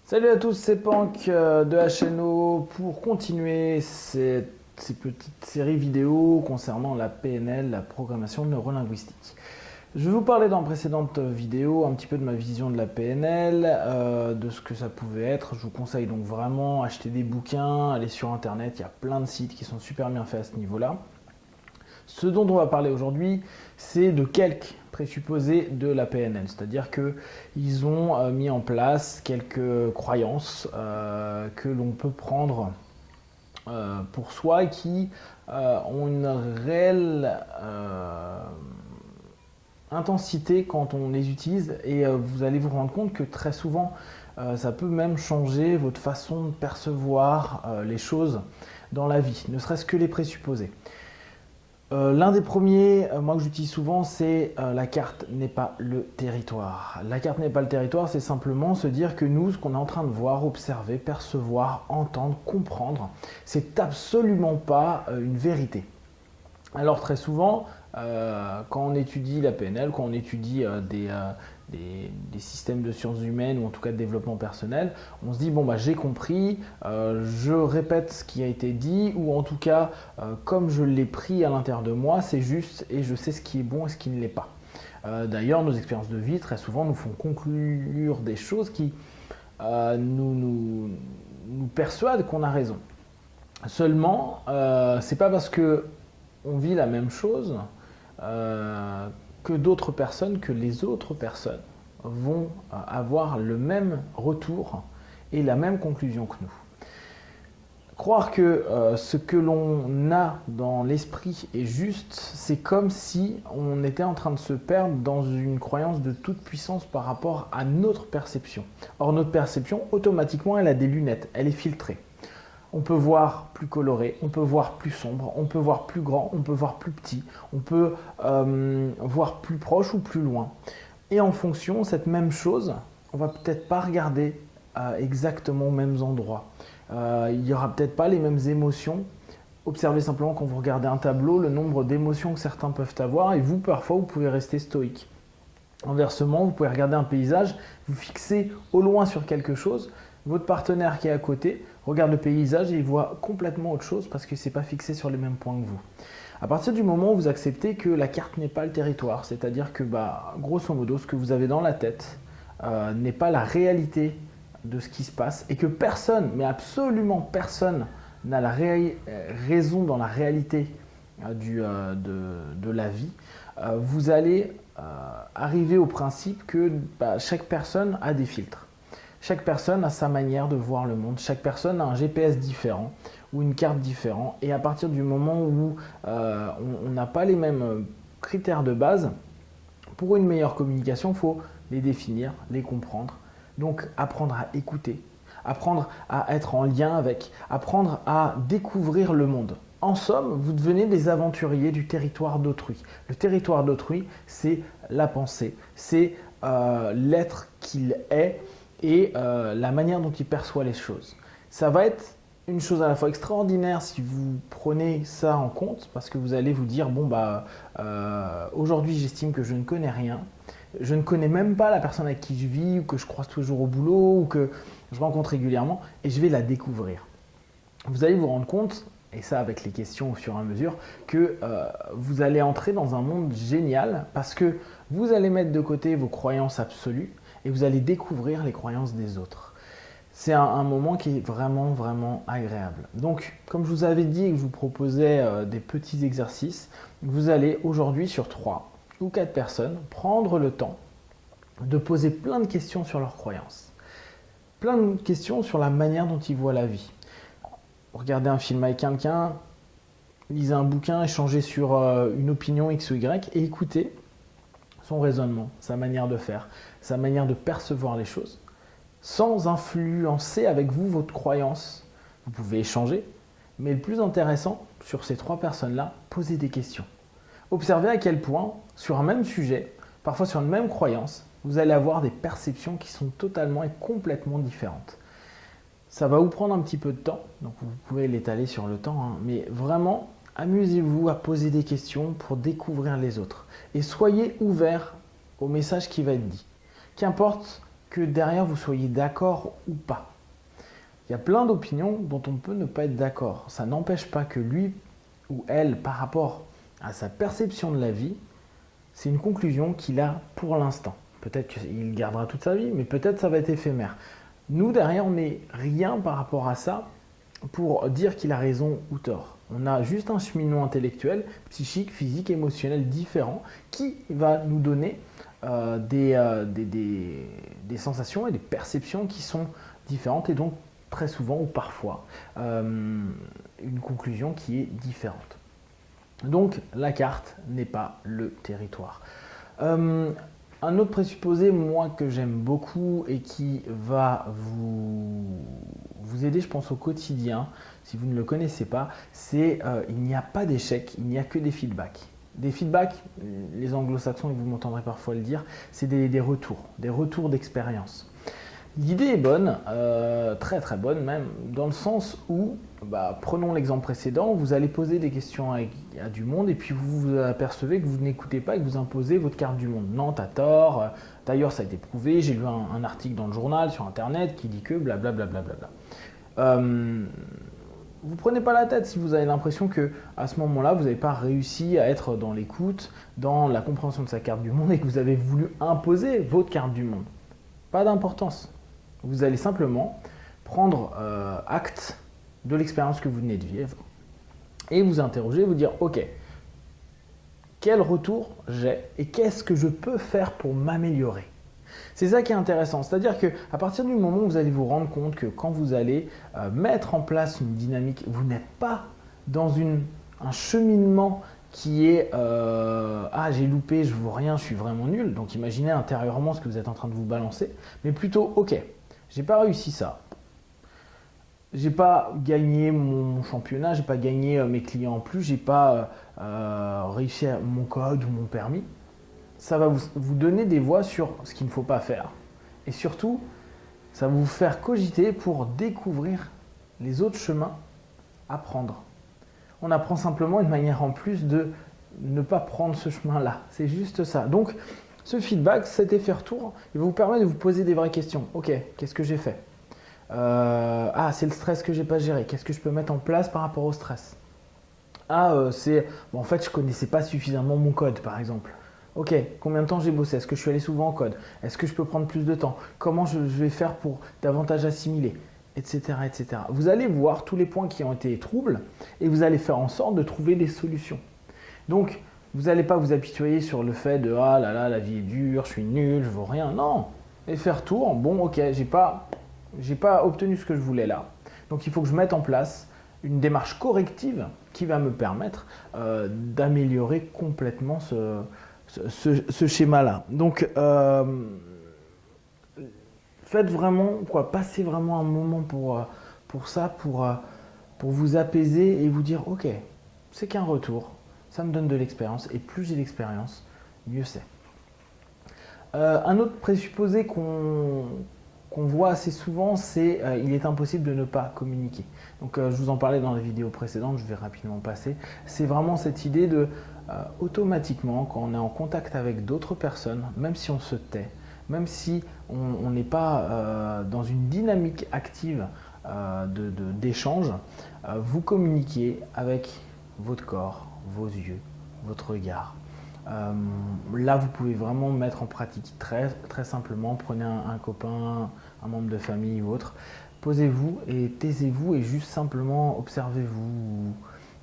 Salut à tous, c'est Pank de HNO pour continuer ces petites séries vidéo concernant la PNL, la programmation neurolinguistique. Je vais vous parler dans précédentes vidéos un petit peu de ma vision de la PNL, de ce que ça pouvait être. Je vous conseille donc vraiment acheter des bouquins, aller sur internet, il y a plein de sites qui sont super bien faits à ce niveau-là. Ce dont on va parler aujourd'hui, c'est de quelques présupposés de la PNL, c'est-à-dire qu'ils ont mis en place quelques croyances que l'on peut prendre pour soi et qui ont une réelle intensité quand on les utilise et vous allez vous rendre compte que très souvent ça peut même changer votre façon de percevoir les choses dans la vie, ne serait-ce que les présupposés. L'un des premiers, moi que j'utilise souvent, c'est la carte n'est pas le territoire. La carte n'est pas le territoire, c'est simplement se dire que nous, ce qu'on est en train de voir, observer, percevoir, entendre, comprendre, c'est absolument pas une vérité. Alors très souvent, quand on étudie la PNL, quand on étudie des systèmes de sciences humaines ou en tout cas de développement personnel, on se dit bon bah j'ai compris, je répète ce qui a été dit ou en tout cas comme je l'ai pris à l'intérieur de moi, c'est juste et je sais ce qui est bon et ce qui ne l'est pas. D'ailleurs, nos expériences de vie très souvent nous font conclure des choses qui nous persuadent qu'on a raison. Seulement, c'est pas parce que on vit la même chose que d'autres personnes, que les autres personnes vont avoir le même retour et la même conclusion que nous. Croire que ce que l'on a dans l'esprit est juste, c'est comme si on était en train de se perdre dans une croyance de toute puissance par rapport à notre perception. Or, notre perception, automatiquement, elle a des lunettes, elle est filtrée. On peut voir plus coloré, on peut voir plus sombre, on peut voir plus grand, on peut voir plus petit, on peut voir plus proche ou plus loin. Et en fonction, cette même chose, on va peut-être pas regarder exactement aux mêmes endroits. Il n'y aura peut-être pas les mêmes émotions. Observez simplement quand vous regardez un tableau, le nombre d'émotions que certains peuvent avoir et vous, parfois, vous pouvez rester stoïque. Inversement, vous pouvez regarder un paysage, vous fixez au loin sur quelque chose, votre partenaire qui est à côté regarde le paysage et il voit complètement autre chose parce que ce n'est pas fixé sur les mêmes points que vous. À partir du moment où vous acceptez que la carte n'est pas le territoire, c'est-à-dire que grosso modo ce que vous avez dans la tête n'est pas la réalité de ce qui se passe et que personne, mais absolument personne, n'a la raison dans la réalité de la vie, vous allez arriver au principe que chaque personne a des filtres. Chaque personne a sa manière de voir le monde, chaque personne a un GPS différent ou une carte différente et à partir du moment où on n'a pas les mêmes critères de base, pour une meilleure communication, il faut les définir, les comprendre, donc apprendre à écouter, apprendre à être en lien avec, apprendre à découvrir le monde. En somme, vous devenez des aventuriers du territoire d'autrui. Le territoire d'autrui, c'est la pensée, c'est l'être qu'il est et la manière dont il perçoit les choses. Ça va être une chose à la fois extraordinaire si vous prenez ça en compte parce que vous allez vous dire bon aujourd'hui j'estime que je ne connais rien, je ne connais même pas la personne avec qui je vis ou que je croise toujours au boulot ou que je rencontre régulièrement et je vais la découvrir. Vous allez vous rendre compte, et ça avec les questions au fur et à mesure, que vous allez entrer dans un monde génial parce que vous allez mettre de côté vos croyances absolues et vous allez découvrir les croyances des autres. C'est un moment qui est vraiment, vraiment agréable. Donc, comme je vous avais dit et que je vous proposais des petits exercices, vous allez aujourd'hui sur 3 ou 4 personnes prendre le temps de poser plein de questions sur leurs croyances. Plein de questions sur la manière dont ils voient la vie. Regardez un film avec quelqu'un, lisez un bouquin, échangez sur une opinion X ou Y et écoutez son raisonnement, sa manière de faire, sa manière de percevoir les choses, sans influencer avec vous votre croyance. Vous pouvez échanger, mais le plus intéressant, sur ces 3 personnes-là, posez des questions. Observez à quel point, sur un même sujet, parfois sur une même croyance, vous allez avoir des perceptions qui sont totalement et complètement différentes. Ça va vous prendre un petit peu de temps, donc vous pouvez l'étaler sur le temps, mais vraiment, amusez-vous à poser des questions pour découvrir les autres. Et soyez ouverts au message qui va être dit. Qu'importe que derrière vous soyez d'accord ou pas. Il y a plein d'opinions dont on peut ne pas être d'accord. Ça n'empêche pas que lui ou elle, par rapport à sa perception de la vie, c'est une conclusion qu'il a pour l'instant. Peut-être qu'il gardera toute sa vie, mais peut-être ça va être éphémère. Nous, derrière, on n'est rien par rapport à ça pour dire qu'il a raison ou tort. On a juste un cheminement intellectuel, psychique, physique, émotionnel différent qui va nous donner des sensations et des perceptions qui sont différentes et donc très souvent ou parfois une conclusion qui est différente. Donc la carte n'est pas le territoire. Un autre présupposé, moi, que j'aime beaucoup et qui va vous aider, je pense, au quotidien, si vous ne le connaissez pas, c'est il n'y a pas d'échec, il n'y a que des feedbacks. Des feedbacks, les anglo-saxons, et vous m'entendrez parfois le dire, c'est des retours d'expérience. L'idée est bonne, très très bonne même, dans le sens où, prenons l'exemple précédent, vous allez poser des questions à du monde et puis vous vous apercevez que vous n'écoutez pas et que vous imposez votre carte du monde. Non, t'as tort, d'ailleurs ça a été prouvé, j'ai lu un article dans le journal, sur internet, qui dit que blablabla. Vous prenez pas la tête si vous avez l'impression que à ce moment-là, vous n'avez pas réussi à être dans l'écoute, dans la compréhension de sa carte du monde et que vous avez voulu imposer votre carte du monde. Pas d'importance. Vous allez simplement prendre acte de l'expérience que vous venez de vivre et vous interroger, vous dire ok, quel retour j'ai et qu'est-ce que je peux faire pour m'améliorer. C'est ça qui est intéressant, c'est-à-dire qu'à partir du moment où vous allez vous rendre compte que quand vous allez mettre en place une dynamique, vous n'êtes pas dans un cheminement qui est ah j'ai loupé, je vaux rien, je suis vraiment nul. Donc imaginez intérieurement ce que vous êtes en train de vous balancer, mais plutôt ok, j'ai pas réussi ça, j'ai pas gagné mon championnat, j'ai pas gagné mes clients en plus, j'ai pas réussi mon code ou mon permis. Ça va vous donner des voies sur ce qu'il ne faut pas faire et surtout ça va vous faire cogiter pour découvrir les autres chemins à prendre. On apprend simplement une manière en plus de ne pas prendre ce chemin-là. C'est juste ça. Donc, ce feedback, cet effet retour, il va vous permettre de vous poser des vraies questions. Ok, qu'est-ce que j'ai fait? C'est le stress que j'ai pas géré. Qu'est-ce que je peux mettre en place par rapport au stress? En fait, je connaissais pas suffisamment mon code, par exemple. Ok, combien de temps j'ai bossé? Est-ce que je suis allé souvent en code? Est-ce que je peux prendre plus de temps? Comment je vais faire pour davantage assimiler? Etc., etc. Vous allez voir tous les points qui ont été troubles et vous allez faire en sorte de trouver des solutions. Donc, vous n'allez pas vous apitoyer sur le fait de ah là là, la vie est dure, je suis nul, je vaux rien. Non, et faire tour. Bon, ok, j'ai pas obtenu ce que je voulais là. Donc, il faut que je mette en place une démarche corrective qui va me permettre d'améliorer complètement ce schéma-là. Donc, faites vraiment, passez vraiment un moment pour ça, pour vous apaiser et vous dire ok, c'est qu'un retour, ça me donne de l'expérience et plus j'ai d'expérience, mieux c'est. Un autre présupposé qu'on voit assez souvent, c'est il est impossible de ne pas communiquer. Donc je vous en parlais dans la vidéo précédente, je vais rapidement passer. C'est vraiment cette idée de automatiquement, quand on est en contact avec d'autres personnes, même si on se tait, même si on n'est pas dans une dynamique active d'échange, vous communiquez avec votre corps, vos yeux, votre regard. Là, vous pouvez vraiment mettre en pratique très, très simplement. Prenez un copain, un membre de famille ou autre. Posez-vous et taisez-vous et juste simplement observez-vous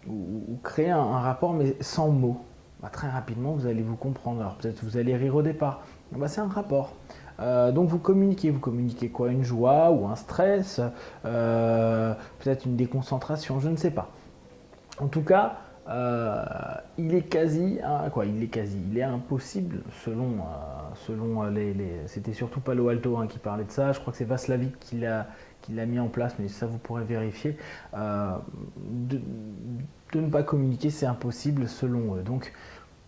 ou créez un rapport mais sans mots. Très rapidement, vous allez vous comprendre. Alors peut-être vous allez rire au départ. C'est un rapport. Donc vous communiquez quoi? Une joie ou un stress, peut-être une déconcentration, je ne sais pas. En tout cas, il est impossible selon c'était surtout Palo Alto qui parlait de ça, je crois que c'est Václavic qui l'a mis en place, mais ça vous pourrez vérifier, de ne pas communiquer, c'est impossible selon eux. Donc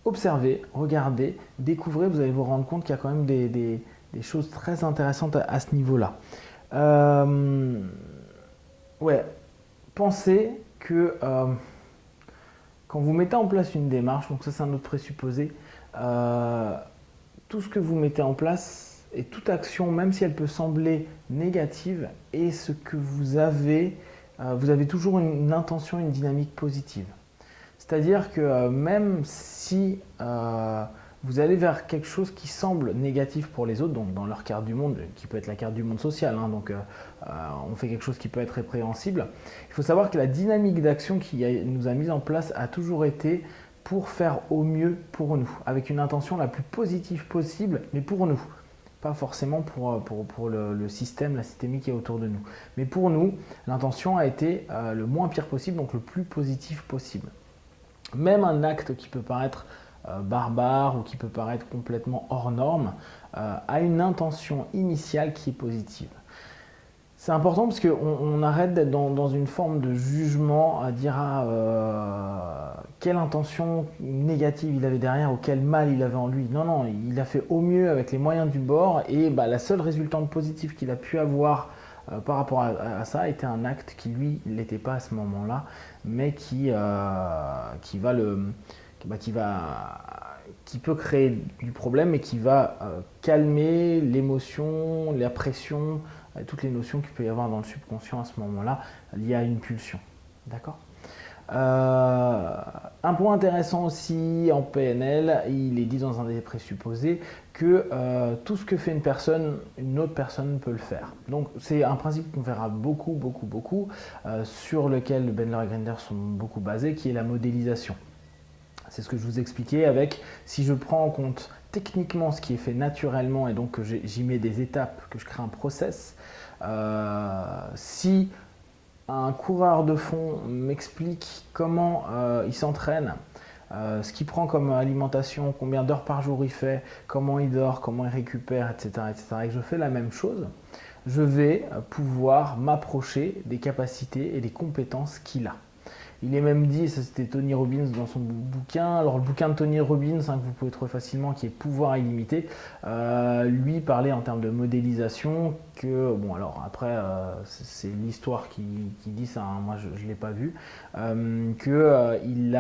observez, regardez, découvrez, vous allez vous rendre compte qu'il y a quand même des choses très intéressantes à ce niveau-là. Pensez que quand vous mettez en place une démarche, donc ça c'est un autre présupposé, tout ce que vous mettez en place et toute action, même si elle peut sembler négative, est ce que vous avez toujours une intention, une dynamique positive. C'est-à-dire que même si vous allez vers quelque chose qui semble négatif pour les autres, donc dans leur carte du monde, qui peut être la carte du monde social, hein, donc on fait quelque chose qui peut être répréhensible, il faut savoir que la dynamique d'action qui nous a mise en place a toujours été pour faire au mieux pour nous, avec une intention la plus positive possible, mais pour nous. Pas forcément pour le système, la systémique qui est autour de nous. Mais pour nous, l'intention a été le moins pire possible, donc le plus positif possible. Même un acte qui peut paraître barbare ou qui peut paraître complètement hors norme a une intention initiale qui est positive. C'est important parce qu'on arrête d'être dans une forme de jugement à dire quelle intention négative il avait derrière ou quel mal il avait en lui. Non, non, il a fait au mieux avec les moyens du bord et la seule résultante positive qu'il a pu avoir par rapport à ça était un acte qui lui ne l'était pas à ce moment-là, mais qui peut créer du problème et qui va calmer l'émotion, la pression, toutes les notions qu'il peut y avoir dans le subconscient à ce moment-là liées à une pulsion. D'accord ? Un point intéressant aussi en PNL, il est dit dans un des présupposés que tout ce que fait une personne, une autre personne peut le faire. Donc c'est un principe qu'on verra beaucoup, sur lequel Bandler et Grinder sont beaucoup basés, qui est la modélisation. C'est ce que je vous expliquais avec, si je prends en compte techniquement ce qui est fait naturellement et donc que j'y mets des étapes, que je crée un process, si un coureur de fond m'explique comment il s'entraîne, ce qu'il prend comme alimentation, combien d'heures par jour il fait, comment il dort, comment il récupère, etc., et que je fais la même chose, je vais pouvoir m'approcher des capacités et des compétences qu'il a. Il est même dit, ça c'était Tony Robbins dans son bouquin, alors le bouquin de Tony Robbins que vous pouvez trouver facilement qui est Pouvoir illimité, lui parlait en termes de modélisation que, bon alors après c'est l'histoire qui dit ça, hein, moi je ne l'ai pas vu, qu'il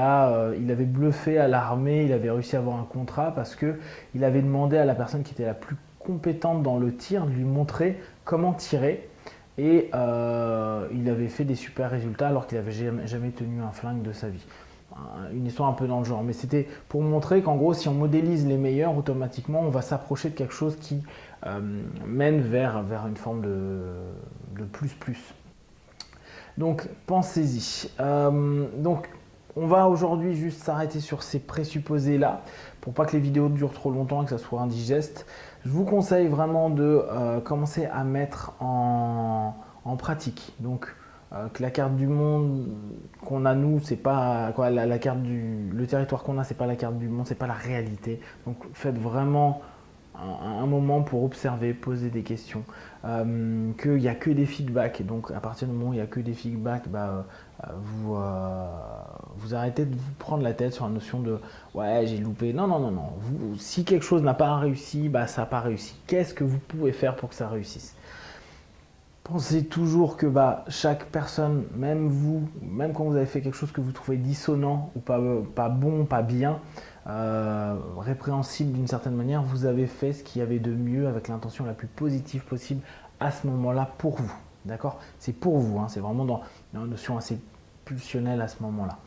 avait bluffé à l'armée, il avait réussi à avoir un contrat parce qu'il avait demandé à la personne qui était la plus compétente dans le tir de lui montrer comment tirer. Et il avait fait des super résultats alors qu'il n'avait jamais tenu un flingue de sa vie. Une histoire un peu dans le genre. Mais c'était pour montrer qu'en gros, si on modélise les meilleurs, automatiquement, on va s'approcher de quelque chose qui mène vers une forme de plus. Donc, pensez-y. Donc, on va aujourd'hui juste s'arrêter sur ces présupposés-là pour pas que les vidéos durent trop longtemps et que ça soit indigeste. Je vous conseille vraiment de commencer à mettre en pratique. Donc, que la carte du monde qu'on a nous, c'est pas quoi, le territoire qu'on a, c'est pas la carte du monde, c'est pas la réalité. Donc, faites vraiment un moment pour observer, poser des questions, qu'il n'y a que des feedbacks, et donc à partir du moment où il n'y a que des feedbacks, vous arrêtez de vous prendre la tête sur la notion de ouais j'ai loupé, non, si quelque chose n'a pas réussi, ça n'a pas réussi, qu'est-ce que vous pouvez faire pour que ça réussisse? Pensez toujours que chaque personne, même vous, même quand vous avez fait quelque chose que vous trouvez dissonant ou pas bon, pas bien, répréhensible d'une certaine manière, vous avez fait ce qu'il y avait de mieux avec l'intention la plus positive possible à ce moment-là pour vous. D'accord? C'est pour vous, hein, c'est vraiment dans une notion assez pulsionnelle à ce moment-là.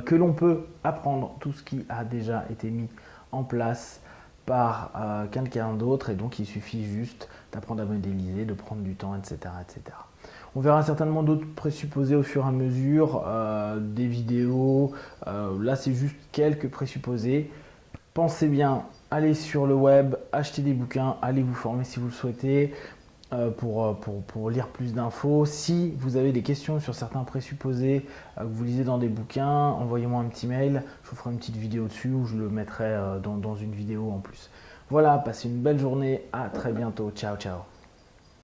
Que l'on peut apprendre tout ce qui a déjà été mis en place par quelqu'un d'autre, et donc il suffit juste d'apprendre à modéliser, de prendre du temps, etc. On verra certainement d'autres présupposés au fur et à mesure, des vidéos, là c'est juste quelques présupposés. Pensez bien, allez sur le web, achetez des bouquins, allez vous former si vous le souhaitez, pour lire plus d'infos. Si vous avez des questions sur certains présupposés que vous lisez dans des bouquins, envoyez-moi un petit mail, je vous ferai une petite vidéo dessus ou je le mettrai dans une vidéo en plus. Voilà, passez une belle journée, à très bientôt, ciao ciao.